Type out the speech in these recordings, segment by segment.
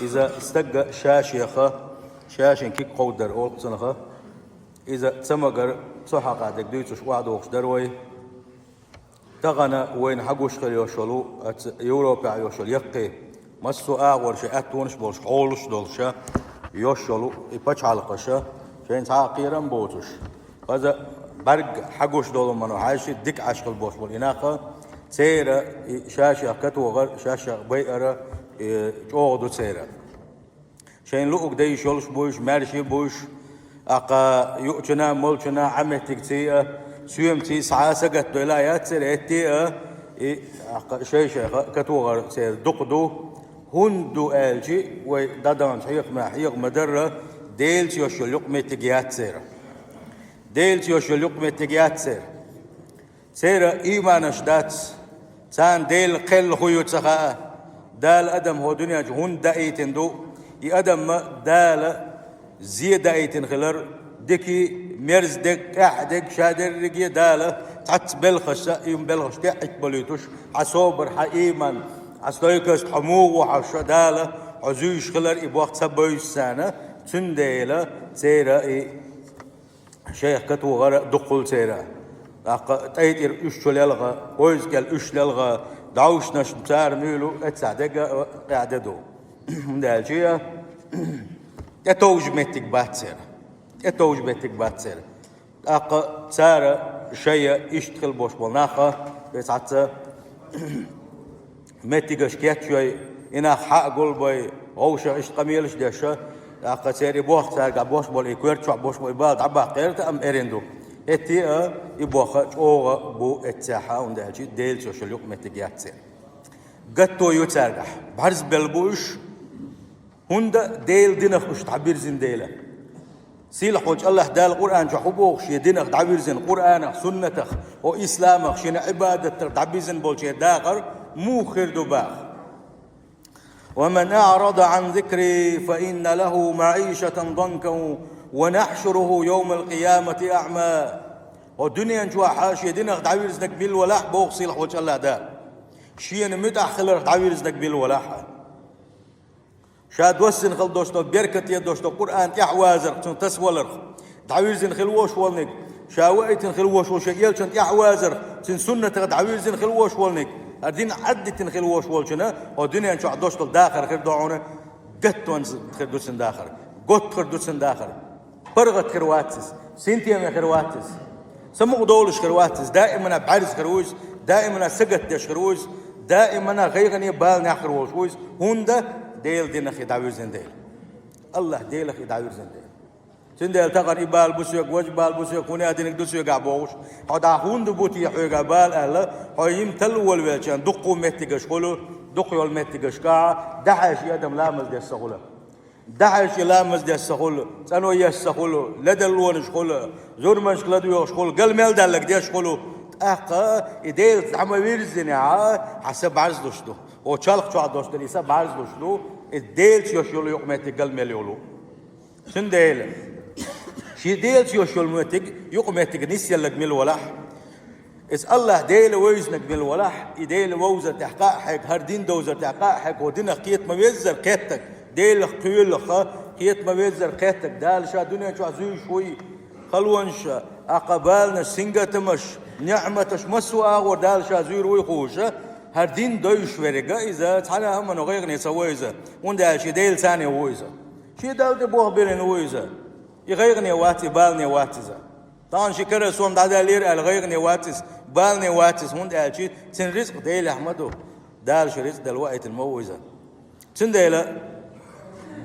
إذا استجى شاشيخة شاشين كيك قودر أول سنخة إذا تسمجر صحة قاعد يديتش واحد وقش دروي تغنى وين حقوش خل يوشلو يوروبا يوشل يقي مسو أغور شيء أتونش بولش قولش دولشة يوشلو يبتش على قشة شين تعقيرا بوتش هذا برج حقوش دول منو عايش ديك عشق البوش والإناقة سيرة شاشة كتو غر شاشة بيئرة جودو سيرة شين لوك دي شولش بوش مارشي بوش أقا يؤتنا ملتنا عمتك تي سيومتي سعاسة قد ولايات سيرة تي أقا شاشة كتو غر سير دقدو هندو آلجي ودادان حيق مدرة ديلتي يوشل يقمي تجيات سيرة ديلتي يوشل يقمي تجيات سيرة سيرة إيمان شدات سان ديل قل خيوت سخاء دال أدم هو دنيا هون دايتن دو أدم ما دال زي دايتن خلر دكي مرز دك أحدك شادر رجي دال تعت بلخش يوم بلخش تحت بليتوش عصوبر حإيمان عصويكس حمو وحش دال عزوش خلر إبوقت سبعين سنة تنديلا سيرة شيخ كتو غر دخول سيرة تأيتر إشتول يلغى ويزكال إشتول يلغى دعوش نشمتار ميلو اتساعدك قاعدة دال شيء يتوج متك باتسير يتوج متك باتسير سارة شيء إشتغل بوش بناخة يسعت متكش كيت شوي إنا حق قلبي غوشة إشتقميلش دشة سيري بوخ سارة بوش بول إكويرتش بوش بول بعد عبا قيرت أم إرندو إتي يبوخ أوغ بو اتساحة وندالجي ديل سوشيال يوم متجيات سير قطو يتسارح بحرز بلبوش هندا ديل دينخ وش تعبير زين ديله سيلح وجه الله دال القرآن جحبوخ شي دينخ تعبير زين قرآنخ سنتخ وإسلامخ شين عبادة تعبير زين بول شي داغر مو خير دباغ ومن أعرض عن ذكري فإن له معيشة ضنكا ونحشره يوم القيامة أعمى والدنيا نجوا حاشية دينخ تعبير زنك بالولاح بوخ سيلح وجه الله دال شين متأخر تعبير زنك بالولاح شاد وسن خل دوشتو بركة يا دوشتو قرآن يحوازر تون تسولر تعبير زن خلوش ولنك شاوئت خلوش وشيل تون يحوازر تون سنة تعبير زن خلوش ولنك الدين عدت خلوش ولشنا والدنيا نجوا دوشتو داخل خير دعونا قط وانز خير دوسن داخل قط خير دوسن داخل برغت خرواتس سنتيا خرواتس سمو دولش خرواتس دائما بعرس خروج دائما سقت خروج دائما غيغني بالنا خروج هوندا ديل دينا خي داوير زنديل الله ديل خي داوير زنديل زنديل تقر إبال بسيق وجبال بسيق هنا دينك دوسيق عبوش هذا هوند بوتي حيق بال أهلا هايم تلول ويلشان دقوا متجش خلو دقوا المتجش كا دحش يدم لامز دي السخولة دحش لامز دي السخولة سنو يسخولة لدلونش خلو زور منش لدو يخلو قل ميل دلك ديش خلو أقا إديل تعمل زنا حسب عرض دوشتو وشالق شو عدوشتو ليسا بعرض دوشتو الديل شيوشيولو يقمتك قل مليولو شن ديل شي ديل شيوشيول موتك يقمتك نسيا لك مل ولاح إس الله ديل ويزنك مل ولاح إديل ووزر تحقاق حق هردين دوزر تحقاق حق ودينا قيت ما بيزر قيتك ديل قيل قيت ما بيزر قيتك دال شا دنيا شو عزوي شوي خلونش أقبالنا سنجتمش نعمتش مسوا ودال شازير ويخوشه هردين دويش ورقة إذا تحنا هم نغير نسويزه وندا شي ديل ثاني ويزه شي دال تبوه بيرن ويزه يغيرني واتي بالني واتزه طبعا شي كره سوم دالير الغيرني واتس بالني واتس وندا شي تن رزق ديل أحمدو دال شي رزق دلوقت الموزه تن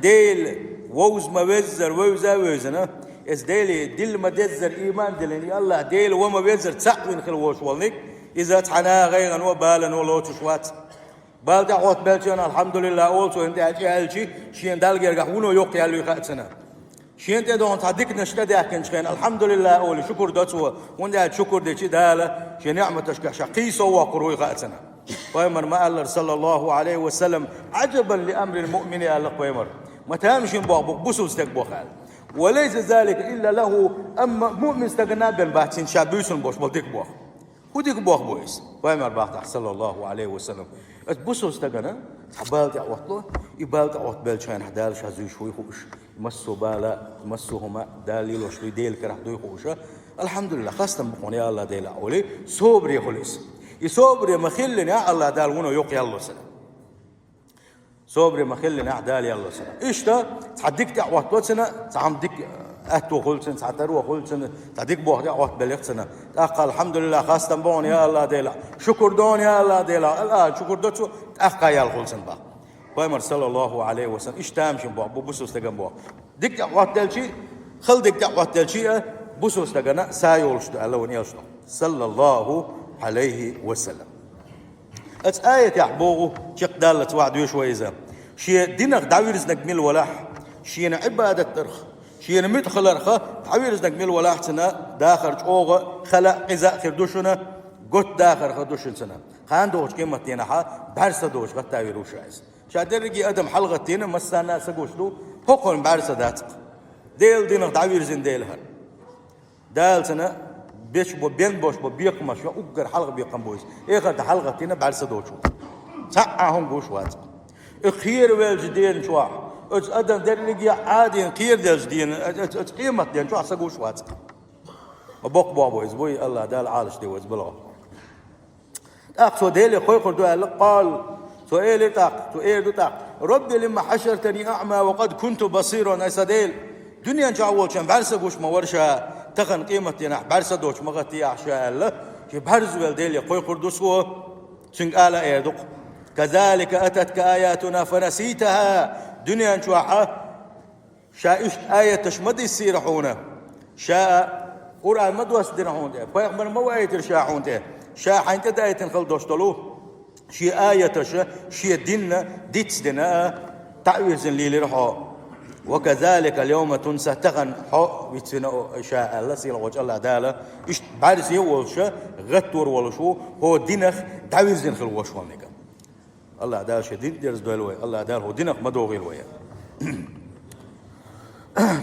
ديل ووز ما وزر وزنا إس ديلي دل ما دزر إيمان دلني الله ديل وما بيزر تسقين خلوش والنك إذا تحنا غيرا وبالا ولوتش وات بال دعوت بلشان الحمد لله أولسو أنت هالشي شين دالجر قهونو يوقي على يخاتنا شين تدون تعديك نشتدي أكن شين الحمد لله أول شكر دتوا وندع شكر دشي داله شين نعمة تشكى شقيس وقروي يخاتنا قيمر ما الله صلى الله عليه وسلم عجبا لأمر المؤمن يا الله قيمر ما تامشين بوق بوسو استقبو خال وليس ذلك إلا له أما مؤمن استغنى بين باتين شابيسون بوش بلديك بوخ وديك بوخ بويس قيمر باقي صلى الله عليه وسلم بوسو استغنى حبالت عوطله يبالت عوط بالشان حدال شازوي شوي خوش مسو بالا مسوهما دالي لو شوي ديل كره دوي خوشه الحمد لله خاصة بقون يا الله ديل أولي صبري خلص يصبري مخلني يا الله دال ونو يوق يلا سلام صبري مخلني دال يلا سلام إيش تا تعديك تعوط سنة تعمدك أتو خلصن تعترو خلصن تعديك بوه تعوط بلغسنا أقل الحمد لله خاصة بقون يا الله ديل شكر دون يا الله ديل الآن شكر دوتو أقل يا الخلصن بقى بايمر صلى الله عليه وسلم إيش تامشي بوه بوسوس تجمع بوه ديك تعوط دلشي خل ديك تعوط دلشي بوسوس لقنا سايولشتو الله ونيلشتو صلى الله عليه وسلم آية يحبوغو شق دالة وعد يشوي زام شي دينك دعويرز نكمل ولاح شي عبادة ترخ شي مدخل رخ دعويرز نكمل ولاح سنة داخل جوغ خلا قزاء خردوشنا قط داخل خردوشن سنة خان دوش كيما تينها بارسة دوش غتاوي روشايز شادر رجي أدم حلقة تينا مسانا سقوشلو حقن بارسة داتق ديل دينك دعويرزن ديلها دال سنة بيش بين بوش بيق مش أوجر حلقة بيقام بويس إخر حلقة تينا بارسة دوشو ساعهم بوش وات خير والجدين شو أج أدم درنيجي عادي خير دالجدين أج قيمة دين شو سقوش وات بوق بويس بوي الله دال عالش ديوز بلغ أقصد ديلي خوي خردو قال سؤالي تاق سؤال تاق ربي لما حشرتني أعمى وقد كنت بصيرا أسديل دنيا جاول شان بارسة قوش ما ورشة تخن قيمة ينح بارسة دوش مغتي عشاء الله كي بارز والديل يقوي قردوس هو سنق آلا إيدوك كذلك أتتك آياتنا فنسيتها دنيا جواحة شائشت آية تشمدي السيرحونة شاء قرآن مدوس دينهون ده فيقبل مو آية الشاحون ده شاء حين تداية تنخل دوشتلو شي آية تشا شي ديننا ديتس دينا تعويز اللي رحو وكذلك اليوم تنسى تغن حق بيتسنا شاء الله سيلا وجه الله دالا إيش بارس يوشا غتور ولشو هو دينخ تعويز دين خل وشوال نيجا الله دال شديد درس دولوي الله دال هو دينخ مدوغي الويا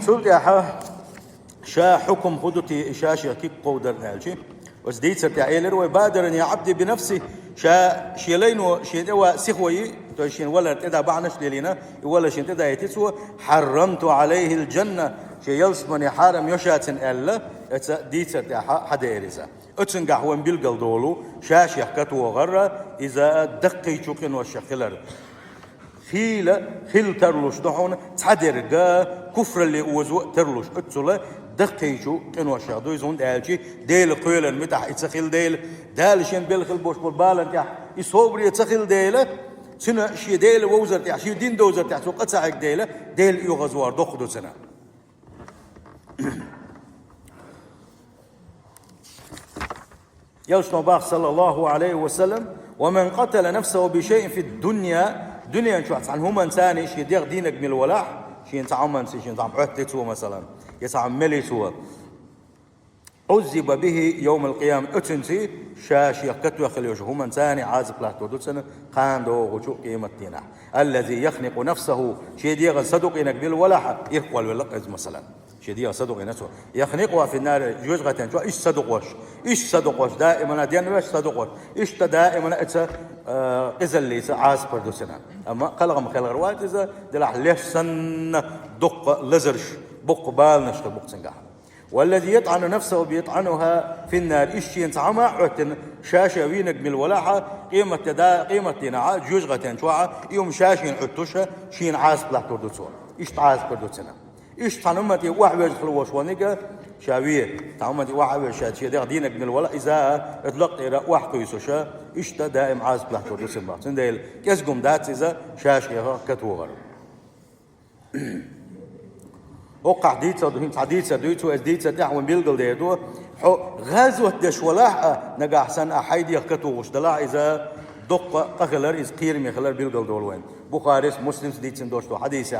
شو يا شا حكم خدتي إشاشة كيك قودر نالشي وسديت سرتعيلر وبادر يا عبدي بنفسي شا شيلين وشيدوا سخوي توشين ولا تدا بعنش لينا ولا شين تدا يتسو حرمت عليه الجنة شي يلسمني حرم يشاتن ألا ديت سرتع حدا إرزا أتسنجح وين بيلقل دولو شاش يحكت وغرة إذا دقي شوكن والشخلر خيل ترلوش دحون تعدرجا كفر اللي وزو ترلوش أتسلا دقيشو كانوا شادو يزون دالشي ديل قيلا متاح يتسخيل ديل دالشين بالخل بوش بالبالن تاع يصوبر يتسخيل ديل سنة شي ديل ووزر تاع شي دين دوزر تاع سوق تساعك ديل يغزوار دخدو سنة يوشنا باخ صلى الله عليه وسلم ومن قتل نفسه بشيء في الدنيا دنيا شو عن هم إنسان شي دير دينك من الولاح شي نتعمل شي نتعمل عهد سوى مثلا يتعمل سوى عذب به يوم القيامة أتنسي شاش يقتل يخليوش هم إنسان عازب لا تودو سنة قاندو غشو قيمة دينا الذي يخنق نفسه شي دير صدق إنك بالولاح يقوى الولق مثلا شي دير صدق نفسه يخنقها في النار جوزغة شو إيش صدق وش دائما ديان وش صدق وش إيش دائما إتس إذا اللي عاز بردو سنة أما قلقم خلق روات إذا دلع ليش سنة دق لزرش بق بال نشتر بق سنجح والذي يطعن نفسه بيطعنها في النار إيش ينتعمى عتن شاشة وينك من الولاحة قيمة دينا جوزغة شوعة يوم شاشين عتوشها شين عاز بلا تردو سوا إيش عاز بردو سنة إيش تعلمتي واحد يدخل وشوانيك شاوية تعلمتي واحد وشاد شيء ده دينك من الولاء إذا اطلقت إلى واحد كيسوشا إيش دائم عاز بلا تردو سنة سنديل كسقم دات إذا شاشة كتوغر وقع ديت صدوهم تعديت صدويتو أزديت صدقهم بيلقل ديدو غزوة دشولاح نجح سنة أحيد يخكتوش دلع إذا دق قخلر إذ قير من خلر بيلقل دولوين بخاري مسلم سديت سندوشتو حديث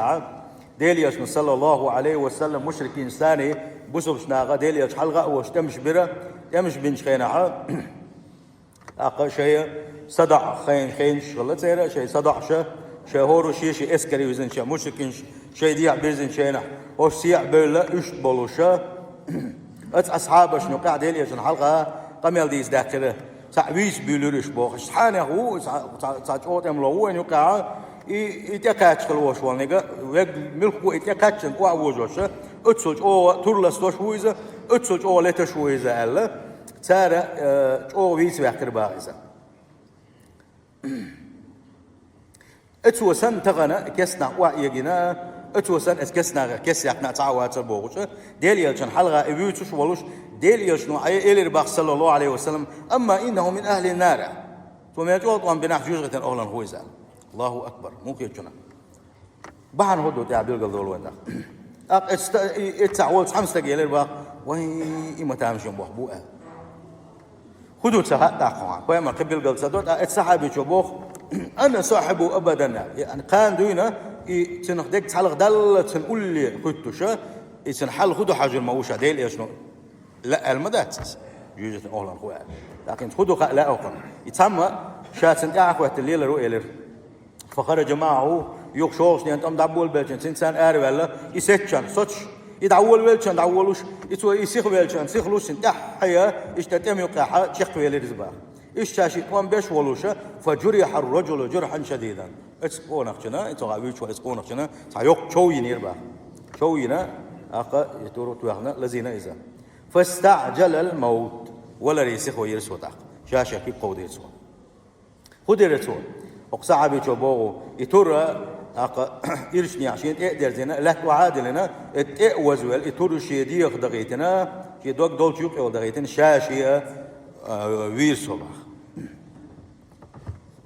ديليش صلى الله عليه وسلم مشركين ثاني بوسوش ناقة ديليش حلقة وش تمش برا يمش بنش خينها أقل شيء صدع خين شغلة سيرة شيء صدع شهور شيء إسكري وزن شيء مشركين شيء ديع بيزن شينا وش سيع بلا إيش بلوشة أصحابش نقع ديليش حلقة قميل ديز ذاكرة تعويس بيلورش بوخ حانه هو تعوت املو وين يقع يتكاتش كلوش والنجا ويج ملكو يتكاتش قوا وجوش اتسوج او تورلستوش ويزا اتسوج او لتش ويزا الا تارا او ويس ويحكر باغيزا اتوسن تغنا كسنا وعيجنا اتوسن كسنا كس يقنا تعوات بوغش ديل يلشن حلقه ابيوتش ولوش ديل يلشنو اي الى باخ صلى الله عليه وسلم اما انه من اهل النار ثم يجوط ان بنح جوجه اغلن هو يزال الله اكبر ممكن يجنا بحن هدو تاع بيلقل دول وين اق اتعولت خمس دقيقه الباخ وي ما تامشون بوحبوه خدوا تسحق داخل ويما قبل قلت صدوت السحابي شبوخ أنا صاحبه أبدا يعني كان دوينا تنخدك تحلق دل تنقول لي كنت شا تنحل خدوا حاجة الموشة ديل إيش نو لا المدات يوجد أهلا خويا لكن خدوا لا أوقن يتسمى شاتن أخوات الليل رؤية فخرج معه يخشوش أنت أم دعول بلشن إنسان أعرف ولا يسكشن صدش يدعول بلشن دعولوش يسيخ بلشن سيخلوش أنت حيا يشتتم يقع شيخ ويا الرزبا إيش وان بيش ولوشة فجرح الرجل جرحا شديدا اسقون خشنا انتو غاويش واسقون خشنا تايوق شوين يربا شوينا اقا يتورو توغنا لزينا اذا فاستعجل الموت ولا ريسخ ويرسو تاق شاشا كي قود يرسو خد يرسو اقصعبي شبوغو يتورا اقا يرشني عشان اقدر زينا لا تعادلنا اتقوزوال يتورو شيدي خدغيتنا كي دوك دول شيوق خدغيتنا شاشيه وير صباح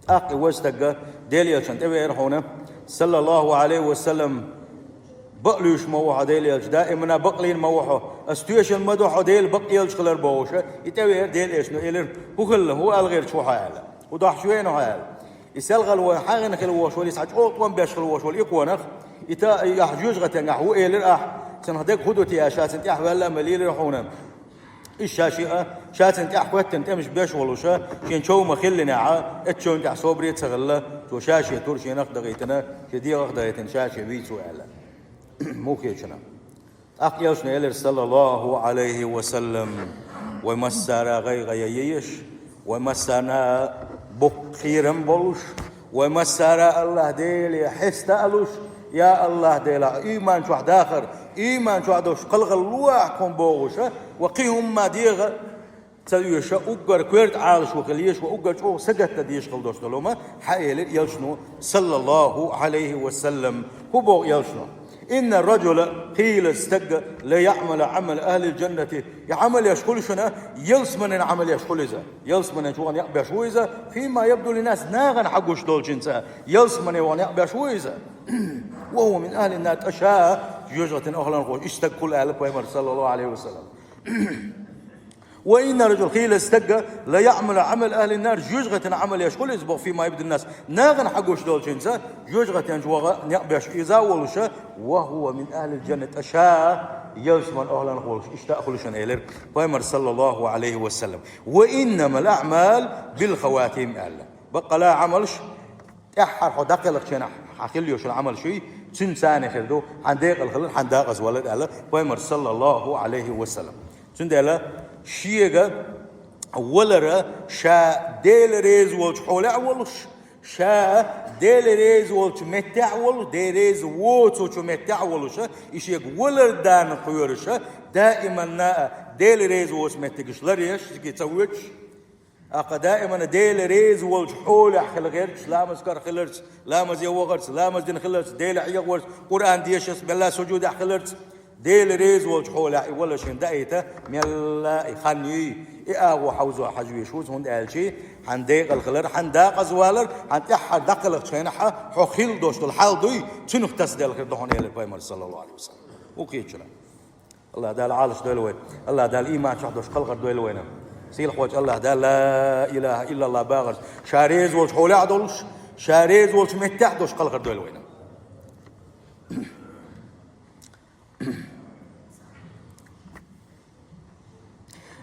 أقي وستجا ديليا شنت أبي هنا صلى الله عليه وسلم بقليش موحة ديليا دائما بقلين موحة استيشن مدوحة ديل بقيلش خلر بوشة يتبي ديل إيش نقولر هو خله هو الغير شو حاله وضح شوين حاله يسلغ الوحاجة خلوش ولي ساعات أوطن بيش خلوش والإقوانخ يتا يحجوج غتنجح هو إيلر سنهدك خدوتي يا شات انت ولا مليل رحونا الشاشئة شات انت أحوت انت مش بيش ولوشة شين شو مخلنا اتشو انت صوبري تسغلا تو شاشة تور شين أخدغيتنا شدي أخدغيتنا شاشة بيتو على مو كيشنا أقياشنا إلى صلى الله عليه وسلم ومسار غيغييش ومسارنا بخيرم بولوش ومسار الله ديل حس تألوش يا الله ديلا إيمان شو داخر إيمان شو عدوش قلق الواحكم بوغوشة وقيهم ما ديغ تليوشة أقر كويرت عالش وخليش وأقر شو سجت ديش قلدوش دلوما حيل يلشنو صلى الله عليه وسلم هو يلشنو إن الرجل قيل استج لا يعمل عمل أهل الجنة يعمل يشكل شنا يلس من عمل يشكل إذا يلس من جوان يقبل شو إذا فيما يبدو للناس ناغن حقوش دول جنسا يلس من وان يقبل شو إذا وهو من أهل النار أشاء يجرة أهلا خوش اشتق كل أهل بيمر صلى الله عليه وسلم وإن رجل قيل استجى لا يعمل عمل أهل النار جوجة عمل يشغل يسبق فيما يبدو الناس ناغن حقوش دول جنسا جوجة جوغا نقبش إذا ولشا وهو من أهل الجنة أشاء يلسمن أهلا خوش اشتاق خلشن إلير بيمر صلى الله عليه وسلم وإنما الأعمال بالخواتيم أهلا بقى لا عملش أحر حداق لك شنح حكيل يوش العمل شيء تنساني خلدو حنداق الخلل حنداق أزولد أهلا بيمر صلى الله عليه وسلم تندلا شيء ولرا شا ديل ريز والش حولا ولش شا ديل ريز والش متع ول ديل ريز ووتش متع ولش إشي ولر دان قيرش دائما نا ديل ريز والش متعش لريش كيتسويش دائما ديل ريز والش حولا خلغيرش لا مسكر خلرش لا مز يوغرش لا مز دين خلرش ديل عيغورش قرآن ديش بسم الله سجود خلرش ديل ريز والجحولة ولا شين دايته ملا يخني إيه وحوزوا حجوي شوز هند ألشي حندق الخلر حندق أزوالر حنتح دقل شينها حخيل دوش الحال دوي شنو اختص الخير دهون إلى بيمر صلى الله عليه وسلم وكيتشنا الله دال عالش دول وين الله دال إيمان شحدوش خلق دول وين سيل خوج الله دال لا إله إلا الله باغر شاريز والجحولة عدولش شاريز والش متح دوش خلق دول وين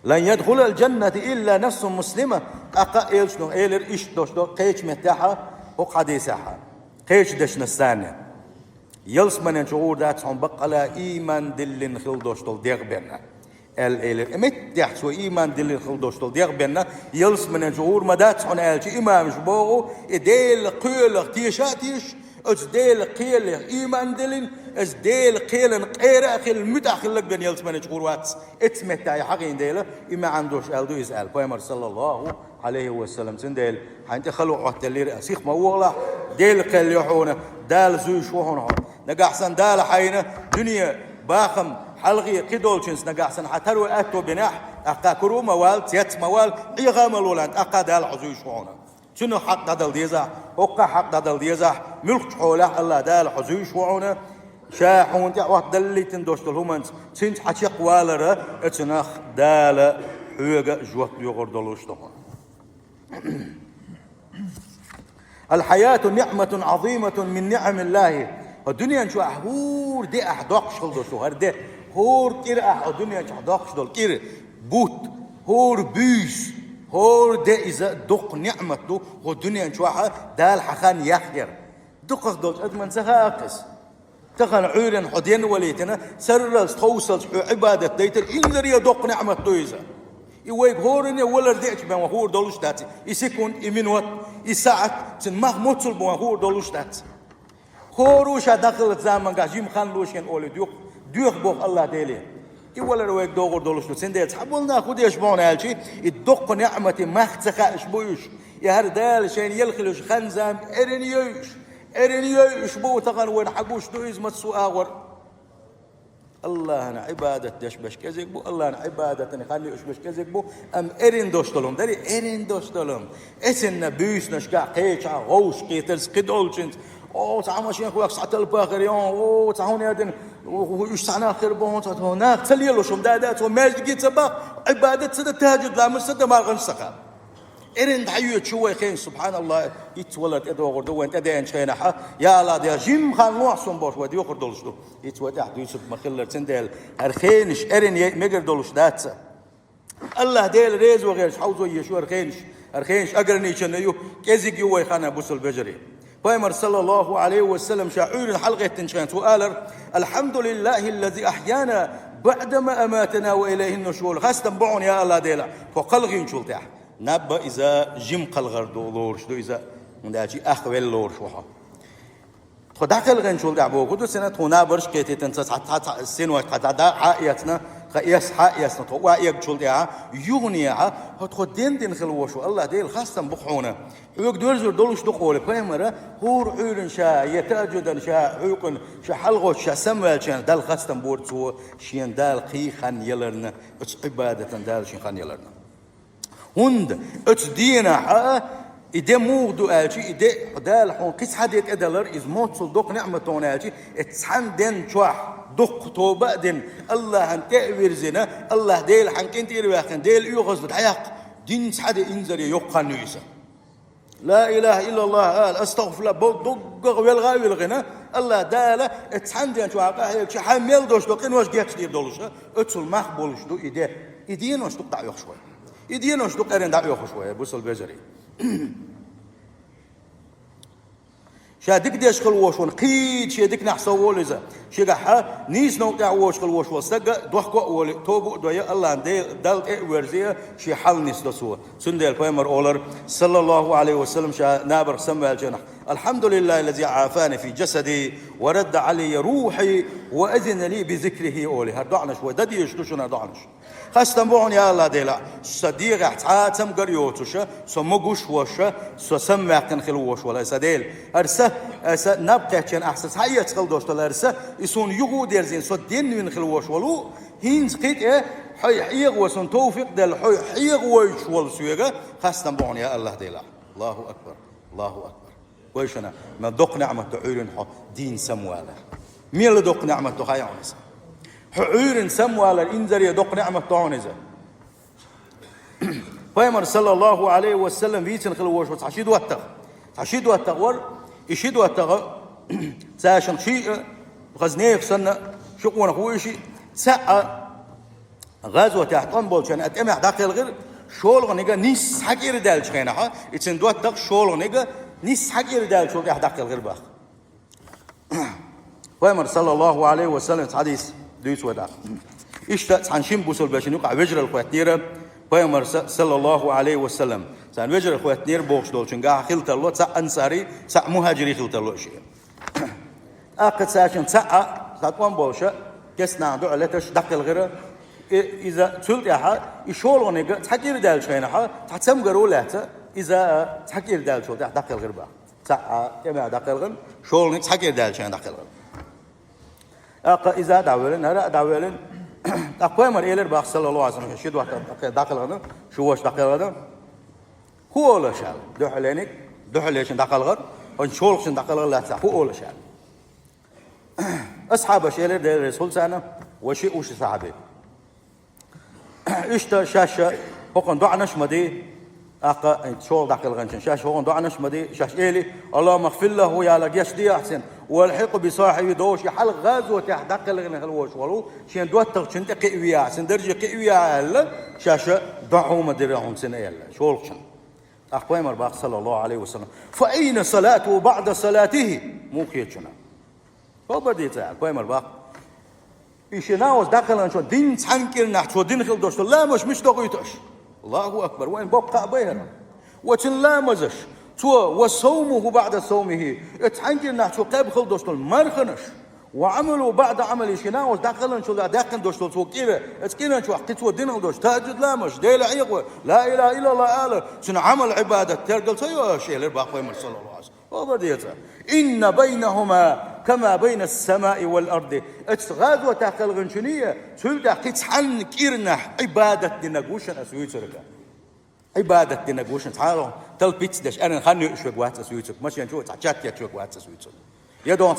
لن يدخل الجنة إلا نفس مسلمة أقا إلشنو إيلر إيش دوش دو قيش متاحة وقديسها قيش دشنا الثانية يلس من شعور ذات هم بقى لا إيمان دلن خل دوش دول ديغ بينا el emet so iman dilil khul dostol diğer benna yıls menen zuhur madat on elçi imam jbogu edel qiyl tiyashatish از دل قيل إيمان دلين از دل قيل قيرة خل متأخلك بين يلس من جوروات اتمتع حقين ديله إما عندوش ألدو يسأل بيمر صلى الله عليه وسلم سندل حين تخلوا عتلير أسيخ ما والله دل قيل يحونه دال زوج وحونه نجحسن دال حينه دنيا باخم حلقي قدولشنس نجحسن حترو أتو بناح أقاكرو موال تيت موال إيغام الولاد أقادال عزوج وحونه شنو حق دل ديزا وقع حق دل ديزا ملك حوله الله دال حزوش وعونه شاحون تعوه دلي تندوشتل همانس سنت حشيق والره اتناخ دال حوغا جوات يغور دلوشتهم الحياة نعمة عظيمة من نعم الله الدنيا نشو هور دي احداق شغل شو هر هور كير الدنيا احداق شغل كير بوت هور بيش هور ده إذا دق نعمته هو الدنيا نشوحها دال حخان يخير دقق دوت أدمن سخاقس تخن عيرن حدين وليتنا سرس توصل عبادة ديتر إنذر يدق نعمته إذا يويك هورن ولا رديش بما هور دولش داتي يسكون يمينوت يساعد تنمخ موتل بما هور دولش داتي هوروش داخل الزمن قاجيم خان لوشين أولي ديوخ بوخ الله ديلي يولا رويك دوغور دولشلو سنديت حبولنا خود يشبعون هالشي الدق نعمة مختخا اشبويش يهر دال شين يلخلوش خنزام ارنيوش بو تغن وين حقوش دويز متسو اغور الله انا عبادة دشبش كزيك بو الله انا عبادة نخلي اشبش كزيك بو ام ارن دوشتلهم داري ارن دوشتلهم اسن بيس نشكا قيشا غوش قيتلس قدولشنت او تعمشين اخوك ساعة الباخر يوم او تعون يدن ويش سعنا آخر بون هناك تليلو شو مدادات وماجد جيت سبا عبادة سد التهجد لا مش سد ما غنسخها إرن حيوت شوي خين سبحان الله يتولد إدو غردو وانت أدين شينها يا الله ديا جيم خان نوعصم باش ودي يخر دولشتو يتولد أحد يوسف مخلر تندل أرخينش إرن مجر دولش داتسا الله ديل ريز وغيرش حوزو يشو أرخينش أقرني شنيو كزيك يوي خانا بوصل بجري بيمر صلى الله عليه وسلم شاعر حلقة تنشان سؤال الحمد لله الذي أحيانا بعدما أماتنا وإليه النشور خاصة بعون يا الله ديلا فقلغين شلتح نبا إذا جم قلغر دولورش دو إذا نداجي أخوال لورش وحا خداك الغين شلتح بو كدو سنة تونا برش كيتي تنسس حتى السن وقت حتى دا حقيتنا قياس حقيسنا توا يقتل يغنيها هتخد دين خلوشوا الله ديل خاصة بخونه يقدر دولش دخول بيمرة هور عيرن شا يتأجدن شا عيقن شا حلقو شا سموال شان دال خاصة بورتو شين دال قيخان يلرنا اتس عبادة دال شين خان يلرنا هند اتس دينا إذا مودو أجي إذا دال حون قيس حديت إدلر إذ موتصل دق نعمتون أجي اتسحن دين شوح دق توبة دين الله هن تأوير زنا الله ديل حن كنت يرواخن ديل يغز بتحيق دين سحد إنزر يقان نيسا لا إله إلا الله قال أستغفر الله دق ويلغى ويلغنا الله دال اتسحن دين شوح قاهيك شحمل دوش دقين واش جيتش دير دولشا اتسل مخبولش دو إدين واش دق دعيوخ شوي إدين واش دق أرين دعيوخ شوي بوصل بجري شادك ديش خلوشون قيد شادك نحسو لزا شجحها نيس نوقع وش خلوش وسجى دوحكوا ول توبو دويا الله دل ورزية شي حل نيس دسوا سندل بيمر أولر صلى الله عليه وسلم شا نابر سمع الجنح الحمد لله الذي عافاني في جسدي ورد علي روحي وأذن لي بذكره أولي هردعنش ودديش دوشنا دعنش خاستمبون يا الله ديلا صديق احتاتم قريوتوشا سمقوش وشا سسمع كنخلوش ولا سديل أرسه نبقى كان أحسس هيا تخل دوشتل أرسه يسون يغو ديرزين صدين من خلوش ولو هينز قيت حيغ وسن توفيق دل حيغ ويش والسويغا خاستمبون يا الله ديلا الله أكبر الله أكبر ويشنا ما دق نعمة عيرن دين سموالا ميل دق نعمة خايا ونسا عيرن سموالا الإنزر يدق نعمة تعنزا فيمر صلى الله عليه وسلم فيتن خلوش وتعشيد واتغور يشيد واتغ ساشن شيء غزنيف سنة شقونا خويشي ساعة غازوة تحطان بولشان أتأمح داخل غير شولغ نيجا نيس حقير دال شخينها يتن دوات دق شولغ نيجا نيس حقير دال شولغ داخل غير باخ فيمر صلى الله عليه وسلم حديث دويس وداخ إشتا عن شيم بوصل باش نقع وجر الخواتيرة بيمر صلى الله عليه وسلم سان وجر الخواتير بوش دول شنقا خلت الله سا أنصاري سا مهاجري خلت الله شيء أقد ساشن سا ساتوان بوشة كسنا عندو علتش دقل غيره إذا تلت ياها يشولونيك تحكير دال شينها تحسم قرولته إذا تحكير دال شو دقل غير با سا كما دقل غن شولونيك تحكير دال شين دقل غن أقا إذا داولن هذا داولن أقوى مر إيلر باخ صلى الله عليه وسلم شد وقت دقل غن شو واش دقل غن هو ولا شال دحلينك دحليشن دقل غن ونشولشن دقل غن لا هو ولا شال أصحاب شيلر ده الرسول سنة وشيء وش صحابي إشتا شاشة هقن دعناش مدي أقا شول دقل غنشن شاشة هقن دعناش مدي شاش إلي اللهم اغفر له يا لقيش دي أحسن والحق بصاحبي دوش يحل غازوة دقل غن هالوش ولو شين دوت تغشن تقويا أحسن درجة قويا هلا شاشة دعوا مدرهم سنة يلا شولشن أخوي مرباق صلى الله عليه وسلم فأين صلاته بعد صلاته مو كيتشنا فبديت أخوي مرباق إيشناوس داخلنا شو دين تحنكرنا شو دين خل دوش لا مش دقيتش الله أكبر وين بقى بيهنا وتن لا مزش تو وصومه بعد صومه تحنكرنا شو قاب خل دوش مرخنش وعملوا بعد عمل إيشناوس داخلنا شو داخل دوش تو كيره اتكينا شو حقيت ودين دوش تهجد لا مش ديل عيق لا إله إلا الله آله شنو عمل عبادة ترجل سيوا شيء للباقي من صلى الله عليه وسلم وبديت إن بينهما كما بين السماء والأرض اتغاز وتاقل غنشنية سلطة قتحن كيرنا عبادة ديناقوشن أسويترك عبادة ديناقوشن تعالوا تلبيت داش أنا خاني أشوك وات أسويترك ماشي نشوف تعجات يشوك وات أسويترك يدون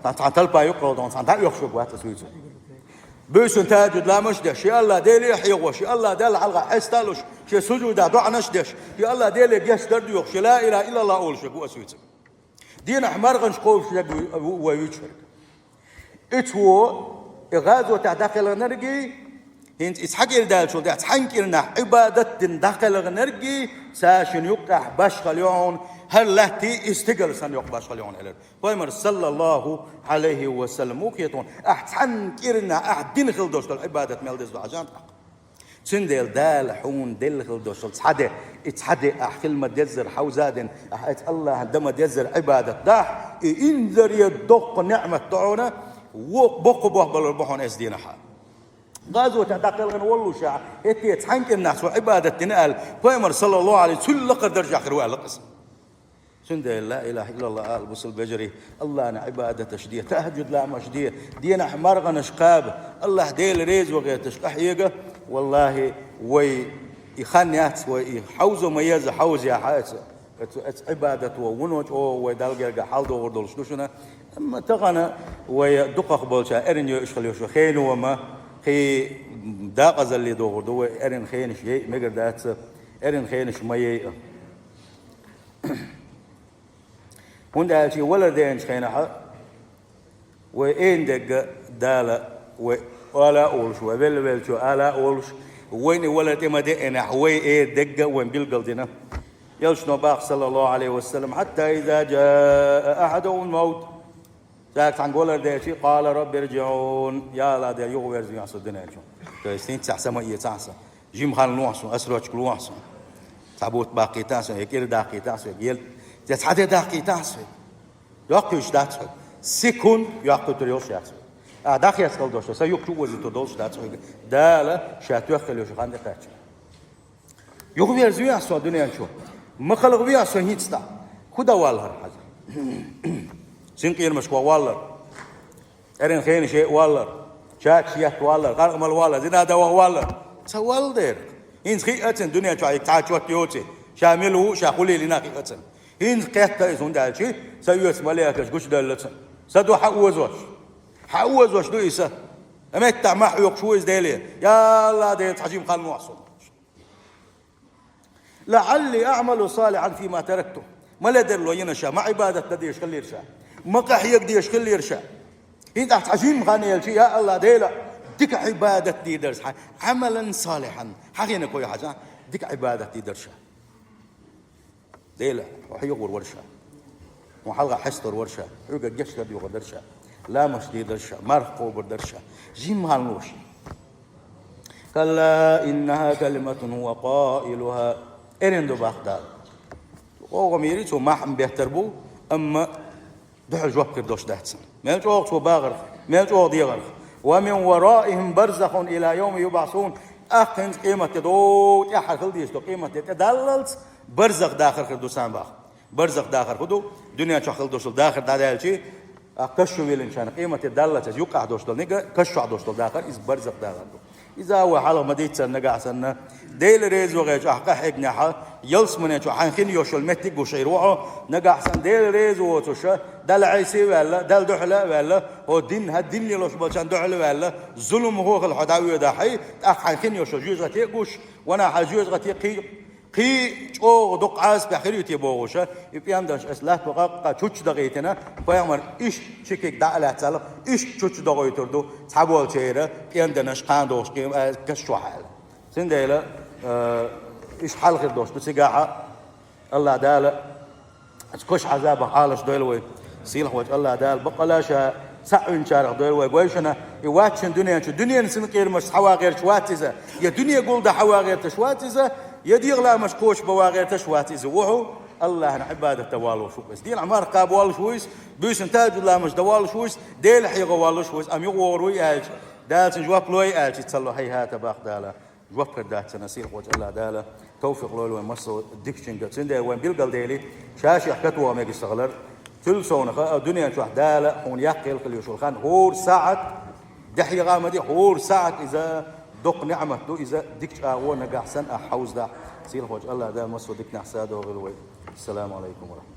عن تلبا يقرأ دون عن تاق يشوك وات أسويترك بيسون تاجد لا مش داش يا الله ديلي يحيوش يا الله دل على حستالوش شي سجودا دعناش داش يا الله ديلي جيش درديوش لا إله إلا الله أول شيء أسويترك دين أحمر غنش قوي شيء ويشرك إتو إغاز داخل نرجي هنت إسحاق الدال شو ده تحنكرنا عبادة داخل نرجي ساشن يقع باش خليون هل لهتي استقل سن يقع باش خليون على فايمر صلى الله عليه وسلم وكيتون أحتنكرنا أحدين خلدوش العبادة مالدز بعجان سندل دال حون دل خلدوش اتحدى أحكي ما دزر حوزادن أحيت الله عندما دزر عبادة داح إنذر يدق نعمة تعونا وبق بوه بالربحون أسدينا حال غازوة تعتقل غن والله شاع إتي تحنك الناس وعبادة تنقل فيمر صلى الله عليه وسلم لقد درجة آخر وقال قسم سندل لا إله إلا الله قال بصل بجري الله أنا عبادة شدية تهجد لا مشدية دينا حمار غنشقاب الله ديل ريز وغير تشقح يقى والله وي يخنيات ويحوزوا ميزة حوز يا حاس عبادة ونوج أو ويدلقى حال دور دول شنو أما تغنى ويدقق بالشا إرن يشخل يشخل خين وما خي داقز اللي دور دو إرن خين شيء مقدر دات إرن خين شمية هون ده شيء ولا دين خينها وين دق دالة ولا أولش وبل شو ألا أولش وين ولا تمدي أنا حوي إيه دقة وين بالقلدنا يلش نباق صلى الله عليه وسلم حتى إذا جاء أحدهم الموت ذاك عن قول ده قال رب ارجعون يا لا ده يغوي يرجع صدنا يرجعون تيستين تحسن ما يتحسن جيم خال نوحسن أسرج كل نوحسن تعبوت باقي تحسن يكير داقي تحسن يل تحدي داقي تحسن يقيش تحسن سكون يقطع تريوش تحسن داخل يسقل دوشة سيوك شو وزي تدوش تحسن ده لا شاتوه خليوش خانده تحسن يغوي يرجع صدنا الدنيا شو ما خلق بيا صهيت ستا خدا والله حاجة سنقير مشكوا والله أرين خين شيء والله شاك شيء والله قارق مال والله زنا دوا والله سوال دير إن خي أتن دنيا شو عيك تعال يوتي شامله شاقولي لنا خي أتن إن قيت تيزون دالشي سيوس مليك إيش قش دالتن سدوا حوز دو إيسا أما التعمح يقشوز دالي يا الله ده تحجيم خال موصل لعلي أعمل صالحا فيما تركته ما لدر له ينشا ما عبادة تدي يشكل يرشا ما قحيك دي يشكل يرشا إنت تحجيم خاني يلشي يا الله ديلا ديك عبادة دي درس عملا صالحا حقينا كوي حاجة ديك عبادة دي درشا ديلا وحيغور ورشا وحلقة حستر ورشا يوجد جشة دي درشا لا مش دي درشا مرقو بردرشا جيم هالنوش كلا إنها كلمة هو قائلها إرندو باختار وغميري تو ما حم بيهتربو أما دحل جواب كردوش دهتسن ما جواب تو باغر ما جواب ديغر ومن ورائهم برزخ إلى يوم يبعثون أخن قيمة دو تحر خل ديش دو قيمة تدللت برزخ داخل كردو سان برزخ داخل كردو دنيا شخل دوش داخل دالشي كشو ويلن شان قيمة دللت يوقع دوش دول نيجا كشو دوش دول داخل إز برزخ داخل إذا هو حاله مديت سنة قاعسنا ديل ريز وغيج أحقا حقنا يلس من يشو حنخين يوشل متك وشيروعه نقاعسن ديل ريز وتوشا دل عيسي ولا دل دحلة ولا هو دين هالدين اللي لوش بلشان دحلة ولا ظلم هو الحداوي دحي أخ حنخين يوشل جوز غتي قوش وانا حجوز غتي قي أو دق عاس بخير يتبوغوشة يبيام داش أسلاح بقى تشوش دقيتنا فيامر إيش شكيك دعلا تعلق إيش تشوش دقيتردو تعبول شيرة يام دناش قاندوش كيم كشوا حال سنديلا إيش حال غير دوش بسجاعة الله دال كش عذاب حالش دلوي سيل خوج الله دال بقلاشة سعون شارع دلوي قويشنا يواتشن دنيا نسنقير مش حوا غير شواتزة يا دنيا قول ده حوا غير تشواتزة يديغ لا مشكوش بواغير تشوات يزوحوا الله عبادة توالو شو بس ديل عمار قاب والو شويس بيس انتاج لا مش دوالو شويس ديل حيغ والو شويس ام يغورو يالج دالت جواب لوي يالج تصلو هي هات باخ دالا جواب كردات سنسير قوت الله دالا توفيق لول وين مصو ديكشن قتسن دي وين بيلقل ديلي شاشي حكتوا ما يستغلر تلسون الدنيا شو دالا هون يقل كل يشول خان هور ساعة دحي غامدي هور ساعة إذا دق نعمة دو إذا ديك أعوانا قحسن أحوز دا سيل خوج الله دا مسو ديك نحساده غلوي السلام عليكم ورحمة الله